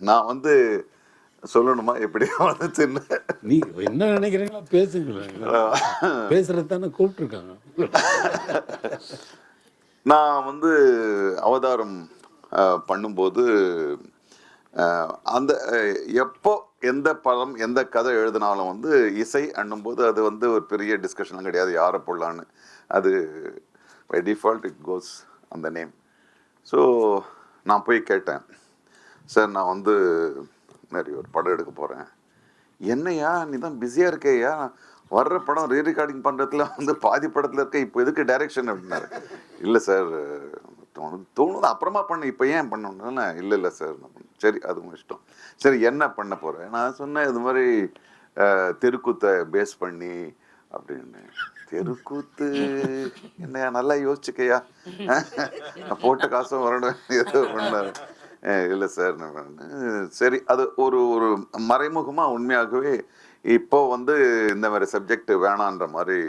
நான் வந்து சொல்லணுமா எப்படி வந்துச்சுன்னு? நீ என்ன நினைக்கிறீங்களோ பேசுங்களா, பேசுறது தானே கூப்பிட்டுருக்காங்க. நான் வந்து அவதாரம் பண்ணும்போது அந்த எப்போ எந்த படம் எந்த கதை எழுதினாலும் வந்து இசை அண்ணும்போது அது வந்து ஒரு பெரிய டிஸ்கஷனும் கிடையாது, யாரை போடலான்னு. அது பை டிஃபால்ட் இட் கோஸ் அந்த நேம். ஸோ நான் போய் கேட்டேன், சார் நான் வந்து மாதிரி ஒரு படம் எடுக்க போகிறேன். என்னையா நீ தான் பிஸியாக இருக்கேயா, வர்ற படம் ரீ ரெக்கார்டிங் பண்ணுறதுல வந்து பாதி படத்தில் இருக்க, இப்போ எதுக்கு டைரக்ஷன் அப்படின்னாரு. இல்லை சார் தோணுது அப்புறமா பண்ண, இப்போ ஏன் பண்ணணும்னா இல்லை இல்லை சார் சரி அது உங்கள் இஷ்டம். சரி என்ன பண்ண போகிறேன்? நான் சொன்னேன் இது மாதிரி தெருக்கூத்தை பேஸ் பண்ணி அப்படின்னு. தெருக்கூத்து என்னையா நல்லா யோசிச்சுக்கையா, போட்ட காசும் வரணும் ஏதோ பண்ணாரு. இல்லை சார் சரி அது ஒரு ஒரு மறைமுகமாக உண்மையாகவே இப்போ வந்து இந்த மாதிரி சப்ஜெக்ட் வேணான்ற மாதிரி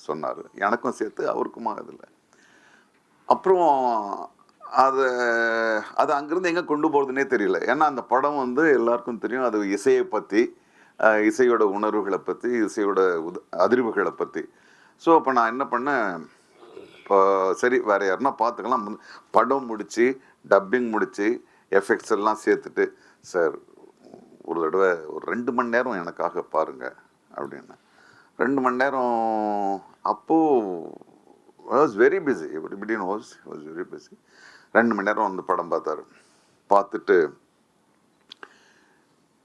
சொன்னார், எனக்கும் சேர்த்து அவருக்குமா இதில். அப்புறம் அதை அது அங்கேருந்து எங்கே கொண்டு போகிறதுனே தெரியல. ஏன்னா அந்த படம் வந்து எல்லாருக்கும் தெரியும், அது இசையை பற்றி, இசையோட உணர்வுகளை பற்றி, இசையோட அதிர்வுகளை பற்றி. ஸோ அப்போ நான் என்ன பண்ணேன், இப்போ சரி வேறு யாருன்னா பார்த்துக்கலாம், படம் முடித்து டப்பிங் முடித்து எஃபெக்ட்ஸ் எல்லாம் சேர்த்துட்டு, சார் ஒரு தடவை ஒரு 2 மணி நேரம் எனக்காக பாருங்கள் அப்படின்னு. 2 மணி நேரம் அப்போது I was very busy, everybody knows I was very busy. 2 மணி நேரம் வந்து படம் பார்த்தாரு. பார்த்துட்டு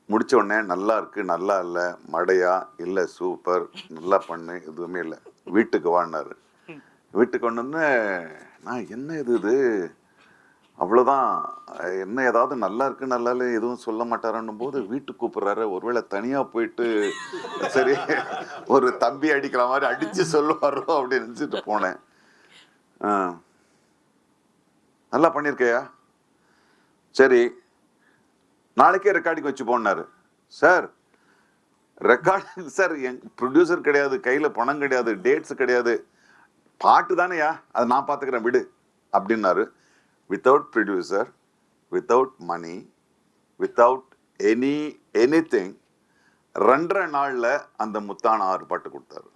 முடித்த உடனே நல்லா இருக்குது, நல்லா இல்லை, மடையா இல்லை, சூப்பர், நல்லா பண்ணு, எதுவுமே இல்லை, வீட்டுக்கு வாடினார். வீட்டுக்கு வந்தோடனே நான் என்ன இது அவ்வளோதான், என்ன ஏதாவது நல்லா இருக்கு நல்லா இல்லை எதுவும் சொல்ல மாட்டாருன்னும் போது வீட்டுக்கு கூப்பிட்றாரு. ஒருவேளை தனியாக போயிட்டு சரி ஒரு தம்பி அடிக்கிற மாதிரி அடித்து சொல்லுவாரோ அப்படின்னு நினச்சிட்டு போனேன். நல்லா பண்ணியிருக்கையா, சரி நாளைக்கே ரெக்கார்டிங் வச்சு போனாரு. சார் ரெக்கார்டிங் சார், என் ப்ரொடியூசர் கிடையாது, கையில் பணம் கிடையாது, டேட்ஸ் கிடையாது, பாட்டு தானேயா அதை நான் பார்த்துக்கிறேன் விடு அப்படின்னாரு. Without producer, without money, without anything 2.5 நாளில் அந்த முத்தான 6 பாட்டு கொடுத்தாரு.